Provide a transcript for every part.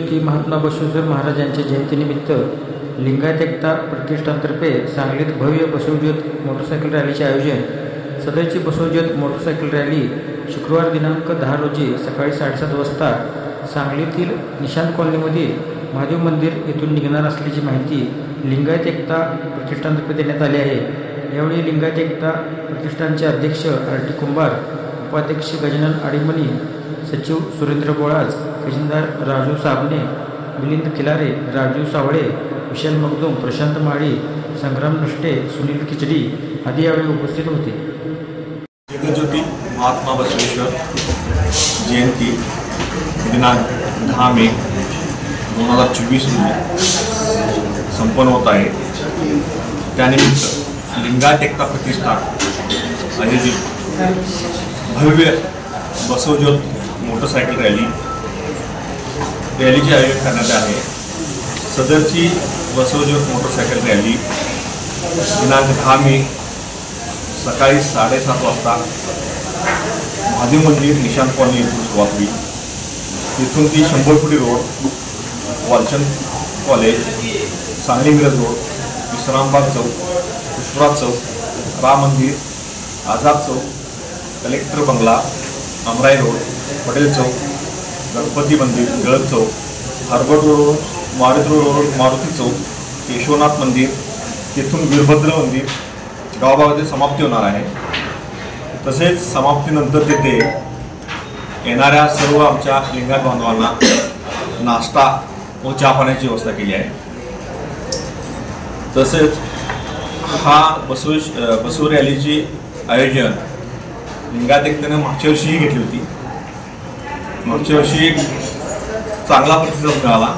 की महात्मा बसवेश्वर महाराज यांच्या जयंतीनिमित्त लिंगायत एकता प्रतिष्ठानतर्फे सांगलीत भव्य बसवज्योत मोटरसायकल रॅलीचे आयोजन। सदरची बसवज्योत मोटरसायकल रॅली शुक्रवार दिनांक 10 रोजी सकाळी 7:30 वाजता सांगलीतील निशांत कॉलनीमधील महादेव मंदिर येथून निघणार असल्याची माहिती लिंगायत एकता प्रतिष्ठानतर्फे देण्यात आली आहे। यावेळी लिंगायत एकता प्रतिष्ठानचे अध्यक्ष आर.टी. कुंभार, उपाध्यक्ष गजानन आडिमनी, सचिव सुरेंद्र बोळाज, खजिनदार राजू साबणे, मिलिंद खिलारे, राजू सावळे, विशाल मगदूम, प्रशांत माळी, संग्राम नष्टे, सुनील खिचडी आदी यावेळी उपस्थित होते। जगज्योती महात्मा बसवेश्वर जयंती दिनांक 10 मे 2024 रोजी संपन्न होत आहे। त्यानिमित्त लिंगायत एकता प्रतिष्ठान आयोजित भव्य बसवज्योत मोटरसायकल रॅलीचे आयोजन करण्यात आहे। सदरची बसवज्योत मोटरसायकल रॅली दिनांक 10 मे सकाळी 7:30 वाजता महादेव मंदिर निशांत कॉलनी येथून सुरुवात होईल। तिथून ती 100 फुटी road, Walchand college, Sangli Miraj road, Vishrambag chowk, Pushpraj chowk, Ram mandir, Azad chowk, collector बंगला, Amrai road, Patel chowk, Ganpati mandir, Tilak chowk, harbour road, Maruti chowk, Keshavnath mandir, तेथून वीरभद्र मंदिर गावागावामध्ये समाप्ती होणार आहे। तसेच समाप्तीनंतर तेथे येणाऱ्या सर्व आमच्या लिंगायत बांधवांना नाश्ता व चहा पाण्याची व्यवस्था केली आहे। तसेच हा बसव रॅलीचे आयोजन लिंगायत एकतेने मागच्या वर्षीही घेतली होती। मागच्या वर्षी चांगला प्रतिसाद मिळाला,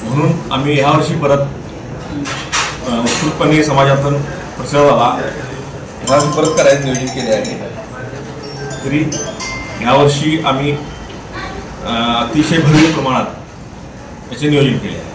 म्हणून आम्ही ह्यावर्षी परत उत्स्फूर्तपणे समाजातून प्रतिसाद आला, ह्यावर्षी परत करायचे नियोजन केले आहे। तरी ह्यावर्षी आम्ही अतिशय भव्य प्रमाणात याचे नियोजन केले आहे।